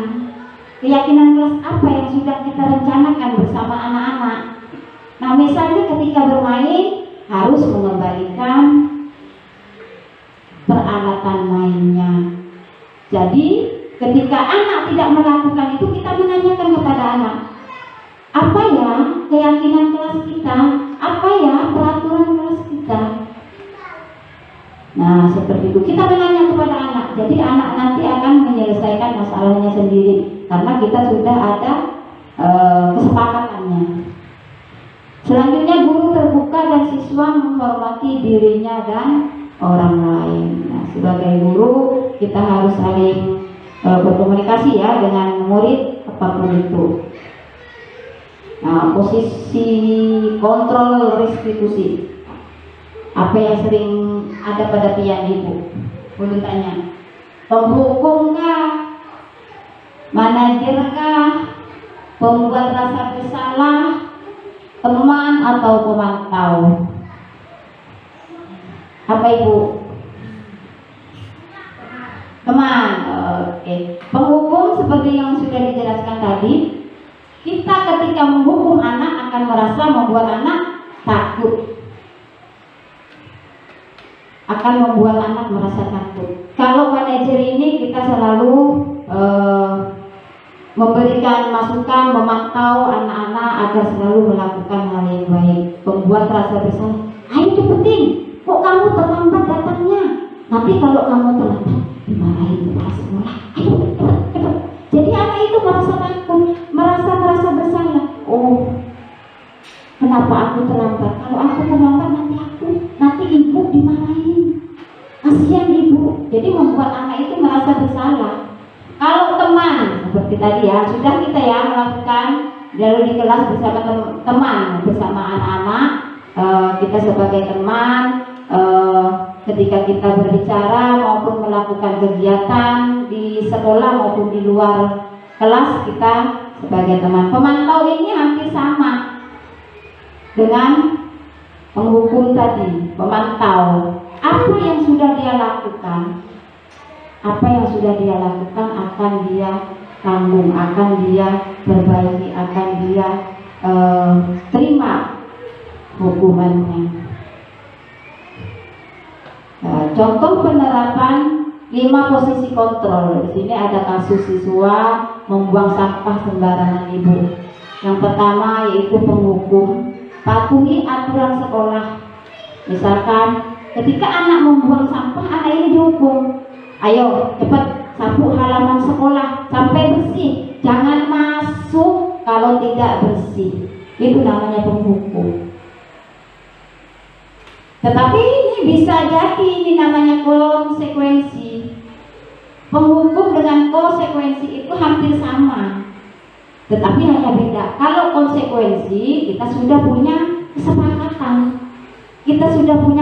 Speaker 3: Keyakinan kelas apa yang sudah kita rencanakan bersama anak-anak? Nah, misalnya ketika bermain harus mengembalikan peralatan mainnya. Jadi ketika anak tidak melakukan itu, kita menanyakan kepada anak, apa ya keyakinan kelas kita? Apa ya peraturan kelas kita? Nah, seperti itu kita menanya kepada anak. Jadi anak nanti akan menyelesaikan masalahnya sendiri karena kita sudah ada kesepakatannya. Selanjutnya guru terbuka dan siswa menghormati dirinya dan orang lain. Nah, sebagai guru kita harus saling berkomunikasi ya dengan murid apapun itu. Nah, posisi kontrol restitusi. Apa yang sering ada pada pian Ibu? Boleh tanya. Penghukum kah? Manajer kah? Pembuat rasa bersalah? Teman atau pemantau? Apa Ibu? Teman. Oke. Penghukum seperti yang sudah dijelaskan tadi, kita ketika menghukum anak akan merasa membuat anak takut, akan membuat anak merasa takut. Kalau manajer ini kita selalu memberikan masukan, memantau anak-anak agar selalu melakukan hal yang baik, membuat rasa bersalah. Ayo cepetin, kok kamu terlambat datangnya? Nanti kalau kamu terlambat dimarahin kepala sekolah. Ayo cepet. Jadi anak itu merasa takut, merasa bersalah. Oh, kenapa aku terlambat? Kalau aku terlambat nanti ibu dimarahin. Kasihan ibu. Jadi membuat anak itu merasa bersalah. Kalau teman seperti tadi ya, sudah kita ya melakukan lalu di kelas bersama teman, bersama anak-anak, kita sebagai teman, ketika kita berbicara maupun melakukan kegiatan di sekolah maupun di luar kelas, kita sebagai teman. Pemantau ini hampir sama dengan penghukum tadi. Pemantau apa yang sudah dia lakukan, akan dia tanggung, akan dia perbaiki, akan dia terima hukumannya. Contoh penerapan 5 posisi kontrol. Di sini ada kasus siswa membuang sampah sembarangan Ibu. Yang pertama yaitu penghukum, patuhi aturan sekolah. Misalkan ketika anak membuang sampah, anak ini dihukum. Ayo cepat sapu halaman sekolah sampai bersih. Jangan masuk kalau tidak bersih. Itu namanya penghukum. Tetapi ini bisa jadi ini namanya konsekuensi. Penghukum dengan konsekuensi itu hampir sama, tetapi hanya beda. Kalau konsekuensi kita sudah punya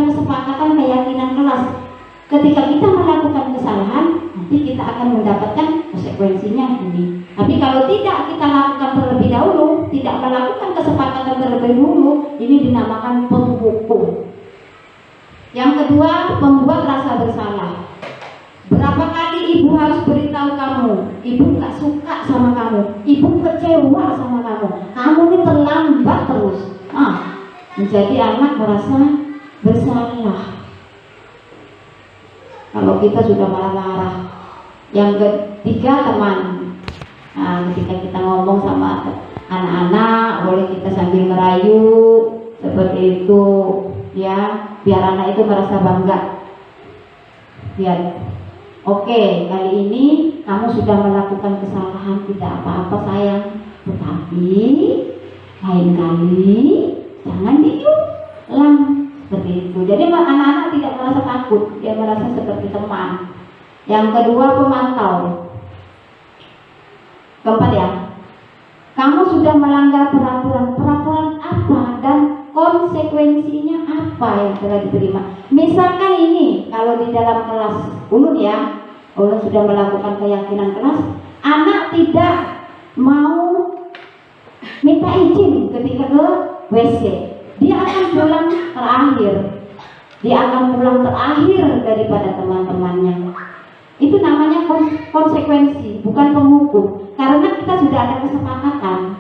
Speaker 3: kesepakatan, keyakinan kelas. Ketika kita melakukan kesalahan, nanti kita akan mendapatkan konsekuensinya ini. Tapi kalau tidak kita lakukan terlebih dahulu, tidak melakukan kesepakatan terlebih dahulu, ini dinamakan penghukum. Yang kedua, membuat rasa bersalah. Berapa kali ibu harus beritahu kamu, ibu nggak suka sama kamu, ibu kecewa sama kamu ini terlambat terus. Menjadi anak merasa bersalah. Kalau kita sudah marah-marah. Yang ketiga, teman. Ketika kita ngomong sama anak-anak, boleh kita sambil merayu seperti itu, ya, biar anak itu merasa bangga. Biar, oke, kali ini kamu sudah melakukan kesalahan, tidak apa-apa sayang, tetapi lain kali jangan diulang seperti itu. Jadi anak-anak tidak merasa takut, dia merasa seperti teman. Yang kedua, pemantau. Keempat ya, kamu sudah melanggar peraturan apa dan konsekuensinya apa yang telah diterima. Misalkan ini, kalau di dalam kelas ulun ya, ulun sudah melakukan keyakinan kelas, anak tidak mau minta izin ketika ke WC, dia akan pulang terakhir, daripada teman-temannya. Itu namanya konsekuensi, bukan penghukum. Karena kita sudah ada kesepakatan.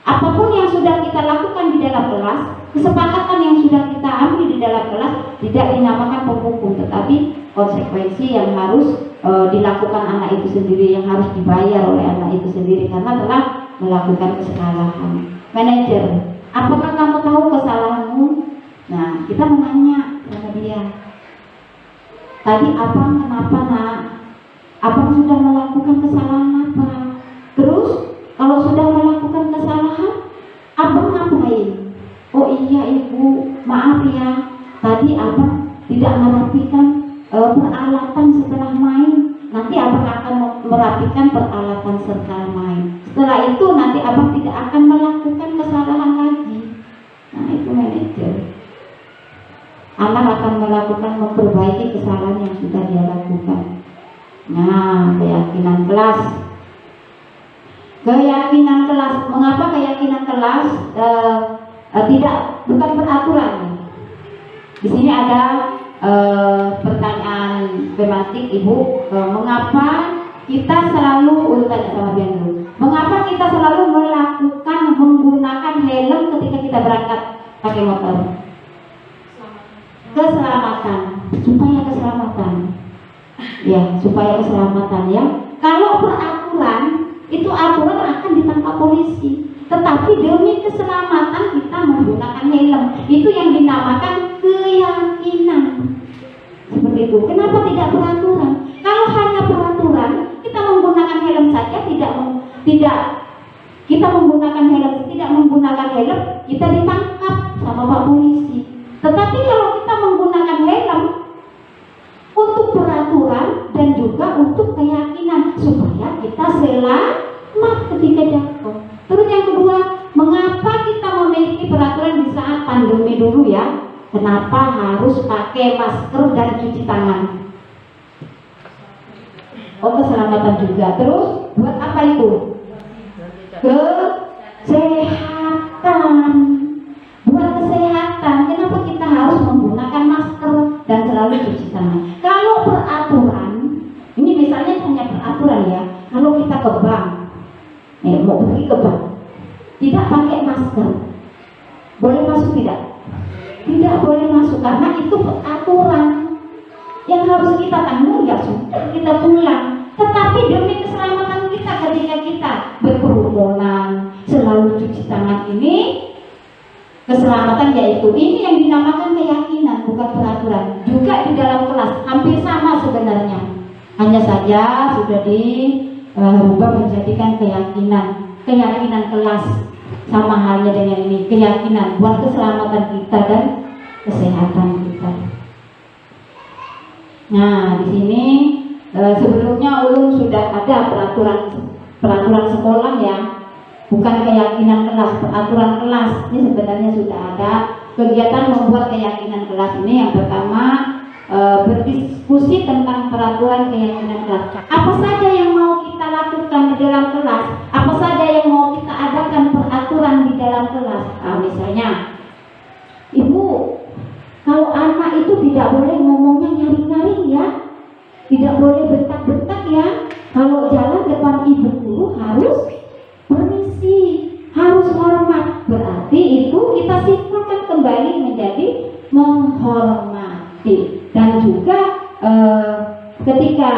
Speaker 3: Apapun yang sudah kita lakukan di dalam kelas, kesepakatan yang sudah kita ambil di dalam kelas tidak dinamakan penghukum, tetapi konsekuensi yang harus dilakukan anak itu sendiri, yang harus dibayar oleh anak itu sendiri karena telah melakukan kesalahan. Manajer, apakah kamu tahu kesalahanmu? Nah, kita menanya sama dia. Tadi abang kenapa nak? Abang sudah melakukan kesalahan apa? Terus kalau sudah melakukan kesalahan, abang ngapain? Oh iya ibu, maaf ya, tadi abang tidak merapikan peralatan setelah main. Nanti abang akan merapikan peralatan setelah main. Setelah itu nanti abang tidak akan melakukan kesalahan lagi. Nah itu manajer. Anak akan melakukan memperbaiki kesalahan yang sudah dia lakukan. Nah, keyakinan kelas. Keyakinan kelas. Mengapa keyakinan kelas bukan peraturan? Di sini ada pertanyaan tematik ibu. Mengapa kita selalu tanya sama Bian dulu. Mengapa kita selalu menggunakan helm ketika kita berangkat pakai motor? Keselamatan, supaya keselamatan ya. Kalau peraturan itu aturan akan ditangkap polisi, tetapi demi keselamatan kita menggunakan helm, itu yang dinamakan keyakinan. Seperti itu. Kenapa tidak peraturan? Kalau hanya peraturan, kita menggunakan helm saja tidak kita menggunakan helm, tidak menggunakan helm, kita ditangkap sama Pak Polisi. Tetapi kalau kita menggunakan helm untuk peraturan dan juga untuk keyakinan supaya kita selamat ketika jatuh. Terus yang kedua, mengapa kita memiliki peraturan di saat pandemi dulu ya? Kenapa harus pakai masker dan cuci tangan? Oh, keselamatan juga. Terus buat apa itu? Kesehatan. Buat kesehatan. Kenapa kita harus menggunakan masker dan selalu cuci tangan? Kalau peraturan, ini misalnya hanya peraturan ya. Kalau kita ke bank, mau pergi ke bank, tidak pakai masker, boleh masuk tidak? Tidak boleh masuk karena itu peraturan yang harus kita tanggung. Ya sudah, kita pulang. Tetapi demi keselamatan kita ketika kita berkerumunan, selalu cuci tangan ini keselamatan, yaitu ini yang dinamakan keyakinan, bukan peraturan. Juga di dalam kelas hampir sama sebenarnya, hanya saja sudah dirubah menjadikan keyakinan kelas. Sama halnya dengan ini, keyakinan buat keselamatan kita dan kesehatan kita. Nah, di sini sebelumnya ulun sudah ada peraturan sekolah ya, bukan keyakinan kelas, peraturan kelas. Ini sebenarnya sudah ada kegiatan membuat keyakinan kelas ini. Yang pertama berdiskusi tentang peraturan keyakinan kelas. Apa saja yang mau kita lakukan di dalam kelas? Apa saja yang mau kita adakan peraturan di dalam kelas? Misalnya, Ibu, kalau anak itu tidak boleh ngomongnya nyaring-nyaring ya, tidak boleh bentak-bentak ya. Kalau jalan depan ibu guru harus permisi, harus hormat. Berarti itu kita simpulkan kembali menjadi menghormati. Dan juga ketika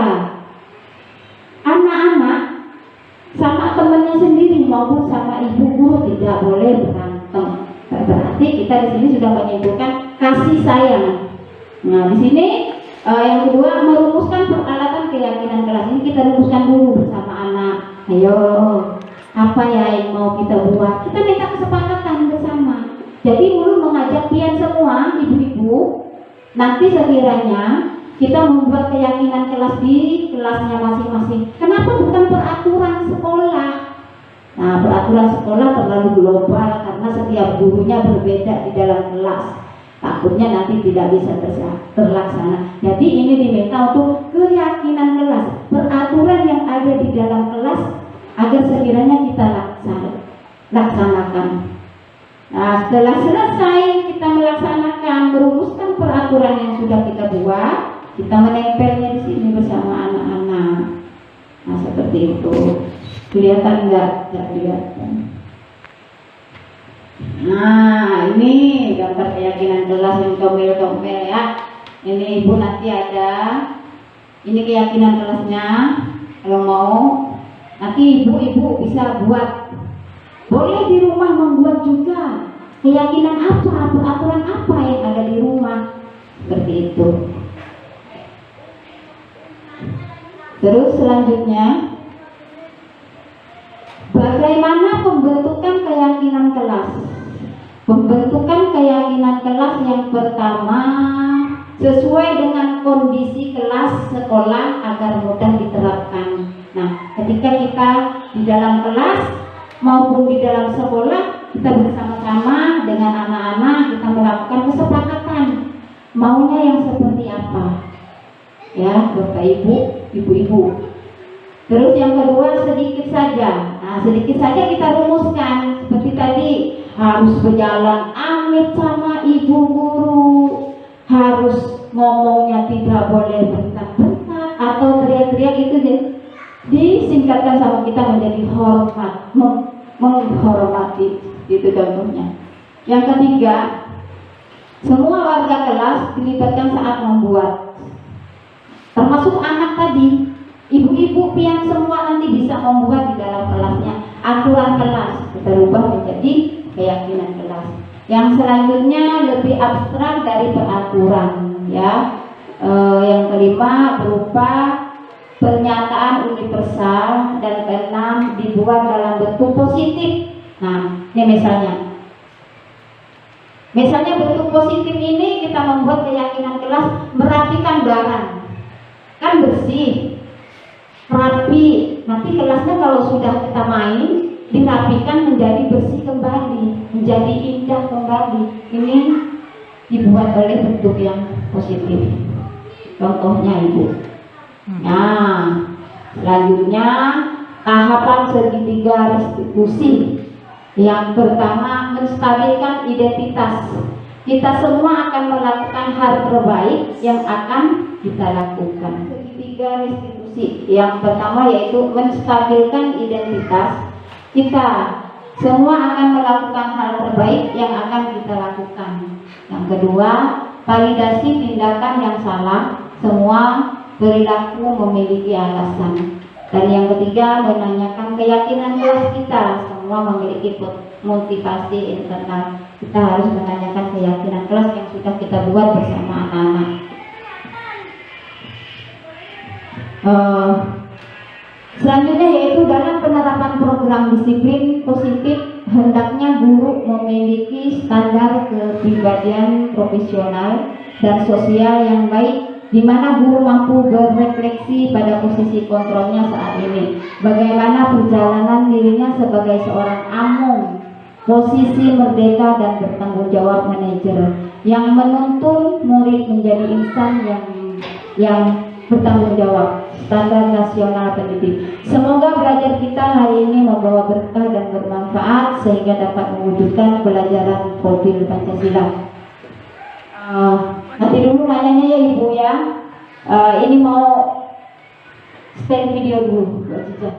Speaker 3: anak-anak sama temannya sendiri maupun sama ibu guru tidak boleh berantem. Berarti kita di sini sudah menyimpulkan kasih sayang. Nah, di sini yang kedua, merumuskan peralatan keyakinan kelas. Ini kita rumuskan dulu bersama anak. Ayo, apa ya yang mau kita buat? Kita minta kesepakatan bersama. Jadi dulu mengajak pian semua ibu-ibu. Nanti sekiranya kita membuat keyakinan kelas di kelasnya masing-masing. Kenapa bukan peraturan sekolah? Nah, peraturan sekolah terlalu global karena setiap gurunya berbeda di dalam kelas. Takutnya nanti tidak bisa terlaksana. Jadi ini diminta untuk keyakinan kelas, peraturan yang ada di dalam kelas agar sekiranya kita laksanakan. Nah, setelah selesai kita melaksanakan, merumuskan peraturan yang sudah kita buat, kita menempelnya di sini bersama anak-anak. Nah, seperti itu. Kelihatan enggak? Enggak kelihatan. Nah, ini gambar keyakinan kelas yang comel-comel ya. Ini ibu nanti ada. Ini keyakinan kelasnya. Kalau mau, nanti ibu-ibu bisa buat. Boleh di rumah membuat juga. Keyakinan apa, peraturan apa yang ada di rumah. Seperti itu. Terus selanjutnya, bagaimana pembentukan keyakinan kelas? Pembentukan keyakinan kelas yang pertama sesuai dengan kondisi kelas sekolah agar mudah diterapkan. Nah, ketika kita di dalam kelas maupun di dalam sekolah, kita bersama-sama dengan anak-anak kita melakukan kesepakatan maunya yang seperti apa, ya Bapak Ibu, ibu-ibu. Terus yang kedua, sedikit saja. Nah, sedikit saja kita rumuskan seperti tadi, harus berjalan amit sama ibu guru, harus ngomongnya tidak boleh bentak-bentak atau teriak-teriak. Itu disingkatkan sama kita menjadi hormat, menghormati, itu contohnya. Yang ketiga, semua warga kelas dilibatkan saat membuat, termasuk anak tadi. Ibu-ibu pian semua nanti bisa membuat di dalam kelasnya aturan kelas, kita rubah menjadi keyakinan kelas. Yang selanjutnya lebih abstrak dari peraturan, ya. Yang kelima berupa pernyataan universal, dan keenam dibuat dalam bentuk positif. Nah, ini misalnya bentuk positif ini kita membuat keyakinan kelas merapikan barang, kan bersih, rapi. Nanti kelasnya kalau sudah kita main dirapikan menjadi bersih kembali, menjadi indah kembali. Ini dibuat oleh bentuk yang positif. Contohnya ibu. Nah, selanjutnya tahapan segitiga restitusi. Yang pertama, menstabilkan identitas. Kita semua akan melakukan hal terbaik yang akan kita lakukan. Segitiga restitusi. Yang pertama yaitu menstabilkan identitas. Kita semua akan melakukan hal terbaik yang akan kita lakukan. Yang kedua, validasi tindakan yang salah. Semua perilaku memiliki alasan. Dan yang ketiga, menanyakan keyakinan kelas kita. Semua memiliki motivasi internal. Kita harus menanyakan keyakinan kelas yang sudah kita buat bersama anak-anak. Selanjutnya yaitu dalam penerapan program disiplin positif, hendaknya guru memiliki standar kepribadian profesional dan sosial yang baik, di mana guru mampu berefleksi pada posisi kontrolnya saat ini, bagaimana perjalanan dirinya sebagai seorang among posisi merdeka dan bertanggung jawab manajer yang menuntun murid menjadi insan yang bertanggung jawab, standar nasional pendidik. Semoga belajar kita hari ini membawa berkah dan bermanfaat sehingga dapat mewujudkan pelajaran profil Pancasila. Nanti dulu nanyanya ya Ibu ya. Ini mau stand video dulu buat Cica.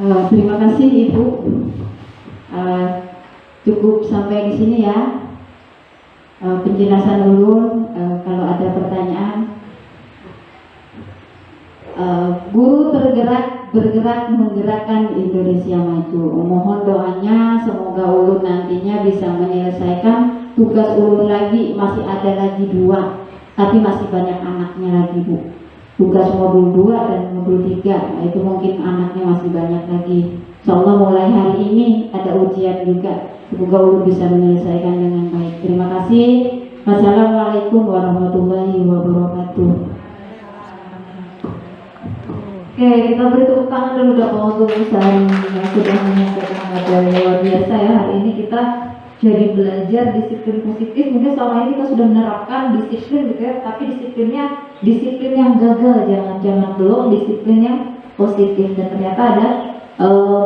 Speaker 3: Terima kasih Ibu. Cukup sampai di sini ya. Penjelasan ulun. Kalau ada pertanyaan, guru bergerak menggerakkan Indonesia maju. Mohon doanya semoga ulun nantinya bisa menyelesaikan tugas ulun lagi. Masih ada lagi 2, tapi masih banyak anaknya lagi Bu. Tugas modul 2 dan modul 3. Nah, itu mungkin anaknya masih banyak lagi. Insyaallah mulai hari ini ada ujian juga. Semoga ulun bisa menyelesaikan dengan baik. Terima kasih. Wassalamualaikum warahmatullahi wabarakatuh.
Speaker 1: Oke, kita beri tepuk tangan dulu dong untuk Busari yang sudah menyampaikan materi luar biasa ya. Hari ini kita jadi belajar disiplin positif. Mungkin selama ini kita sudah menerapkan disiplin gitu ya, tapi disiplin yang gagal, jangan belum disiplin yang positif. Dan ternyata ada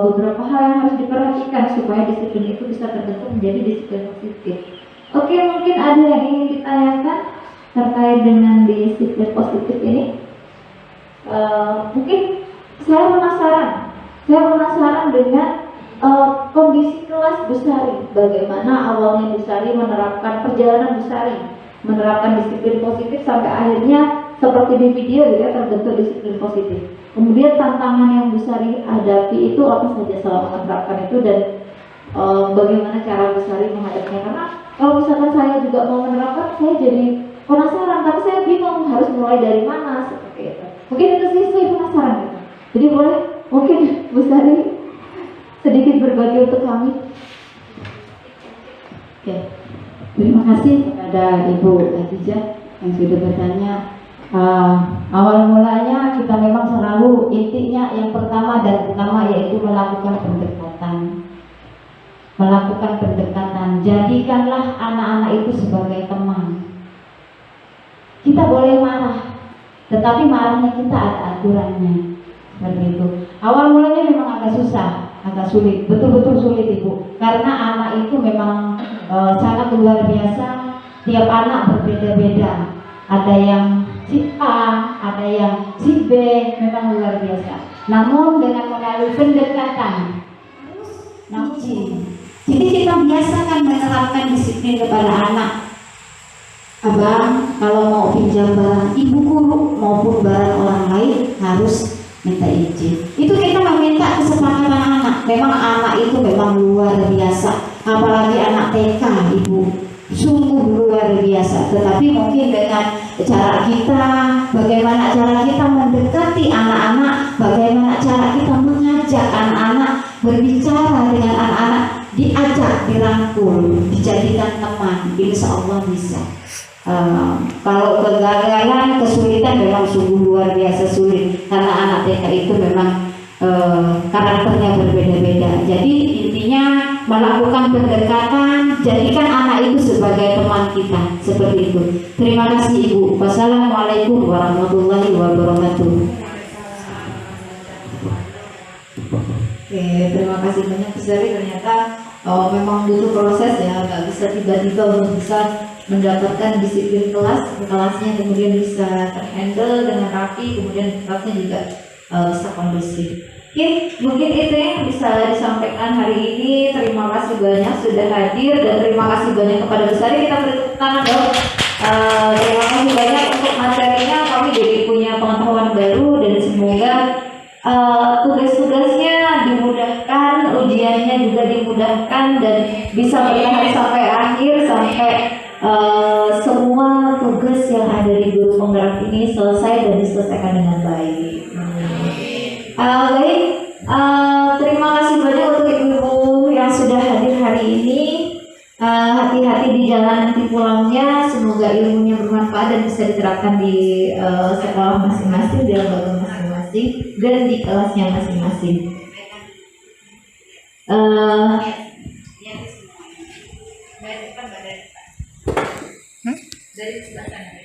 Speaker 1: beberapa hal yang harus diperhatikan supaya disiplin itu bisa terbentuk menjadi disiplin positif. Oke, mungkin ada yang ingin ditanyakan terkait dengan disiplin positif ini. Mungkin saya penasaran dengan kondisi kelas Busari. Bagaimana awalnya Busari menerapkan perjalanan Busari menerapkan disiplin positif sampai akhirnya seperti di video ya, terbentuk disiplin positif. Kemudian tantangan yang Busari hadapi itu apa saja selama menerapkan itu, dan bagaimana cara Busari menghadapinya. Karena kalau misalkan saya juga mau menerapkan, saya jadi penasaran, tapi saya bingung harus mulai dari mana seperti itu. Mungkin itu sih saya penasaran gitu. Jadi boleh mungkin Busari sedikit berbagi untuk kami.
Speaker 3: Oke. Terima kasih kepada Ibu Khadijah yang sudah bertanya. Awal mulanya kita memang selalu intinya yang pertama dan utama yaitu melakukan pendekatan. Jadikanlah anak-anak itu sebagai teman. Kita boleh marah, tetapi marahnya kita ada aturannya. Seperti itu. Awal mulanya memang agak susah, agak sulit, betul-betul sulit Ibu. Karena anak itu memang sangat luar biasa. Tiap anak berbeda-beda. Ada yang si A, ada yang si B, memang luar biasa. Namun dengan melalui pendekatan, jadi kita biasakan menerapkan disiplin kepada anak. Abang, kalau mau pinjam barang ibu guru maupun barang orang lain harus minta izin. Itu kita meminta kesepakatan anak. Memang anak itu memang luar biasa. Apalagi anak TK Ibu, sungguh luar biasa. Tetapi mungkin dengan cara kita, bagaimana cara kita mendekati anak-anak, bagaimana cara kita mengajak anak-anak, berbicara dengan anak-anak, diajak, dirangkul, dijadikan teman, insya Allah bisa. Kalau kegagalan, kesulitan memang sungguh luar biasa sulit, karena anak TK itu memang karakternya berbeda-beda. Jadi intinya melakukan pendekatan, jadikan anak itu sebagai teman kita, seperti itu. Terima kasih Ibu. Wassalamualaikum warahmatullahi wabarakatuh.
Speaker 1: Oke, terima kasih banyak Busari. Ternyata memang butuh proses ya, nggak bisa tiba-tiba untuk bisa mendapatkan disiplin kelasnya kemudian bisa terhandle dengan rapi, kemudian kelasnya juga bisa kondusif. Oke, mungkin itu yang bisa disampaikan hari ini. Terima kasih banyak sudah hadir dan terima kasih banyak kepada Busari. Kita beri tepuk tangan dong. Terima kasih banyak untuk materinya. Kami jadi punya pengetahuan baru dan semoga tugas-tugasnya dimudahkan, ujiannya juga dimudahkan dan bisa bertahan sampai akhir, sampai semua tugas yang ada di guru penggerak ini selesai dan diselesaikan dengan baik. Baik, terima kasih banyak untuk ibu-ibu yang sudah hadir hari ini. Hati-hati di jalan nanti pulangnya, semoga ilmunya bermanfaat dan bisa diterapkan di sekolah masing-masing, di lembaga masing-masing, dan di kelasnya masing-masing. Dari sebelah sana.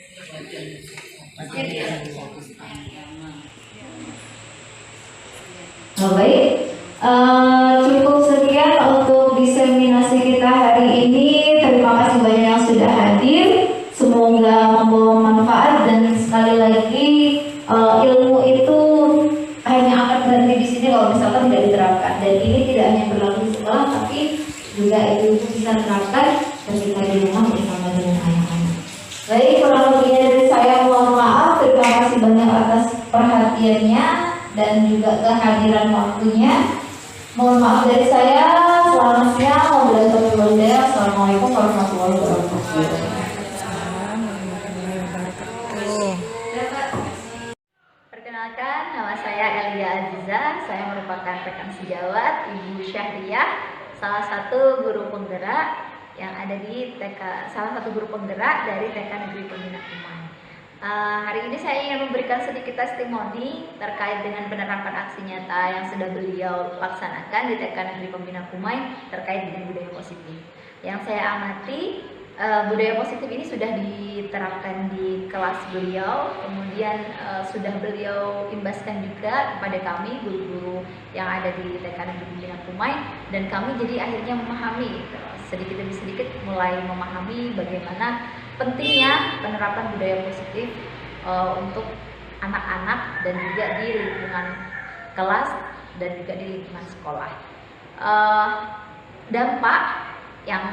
Speaker 1: Baik, cukup sekian untuk diseminasi kita hari ini. Terima kasih banyak yang sudah hadir. Semoga membawa manfaat dan sekali lagi ilmu itu hanya akan berhenti di sini kalau misalkan tidak diterapkan. berlaku di sekolah, tapi juga itu bisa terapkan ketika di rumah bersama dengan anak-anak. Baik, kurang lebihnya dari saya mohon maaf. Terima kasih banyak atas perhatiannya dan juga kehadiran waktunya. Mohon maaf dari saya. Selamat siang. Assalamualaikum warahmatullahi wabarakatuh. Perkenalkan, nama saya Elia Aziza. Saya merupakan rekan sejawat Ibu Syahriah, salah satu guru penggerak yang ada di salah satu guru penggerak dari TK Negeri Pembina Kumai. Hari ini saya ingin memberikan sedikit testimoni terkait dengan penerapan aksi nyata yang sudah beliau laksanakan di TK Negeri Pembina Kumai terkait dengan budaya positif. Yang saya amati, budaya positif ini sudah diterapkan di kelas beliau, kemudian sudah beliau imbaskan juga kepada kami guru-guru yang ada di TK Negeri Pembina Kumai, dan kami jadi akhirnya memahami, sedikit demi sedikit mulai memahami bagaimana pentingnya penerapan budaya positif untuk anak-anak dan juga di lingkungan kelas dan juga di lingkungan sekolah. Dampak yang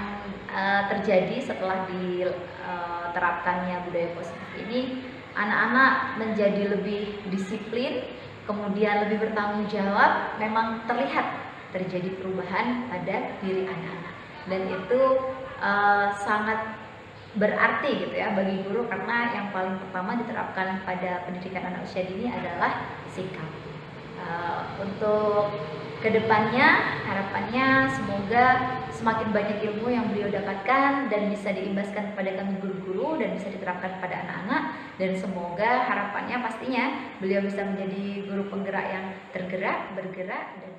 Speaker 1: terjadi setelah diterapkannya budaya positif ini, anak-anak menjadi lebih disiplin, kemudian lebih bertanggung jawab. Memang terlihat terjadi perubahan pada diri anak-anak, dan itu sangat berarti gitu ya bagi guru, karena yang paling pertama diterapkan pada pendidikan anak usia dini adalah sikap. Untuk kedepannya harapannya semoga semakin banyak ilmu yang beliau dapatkan dan bisa diimbaskan kepada kami guru-guru dan bisa diterapkan pada anak-anak, dan semoga harapannya pastinya beliau bisa menjadi guru penggerak yang tergerak, bergerak, dan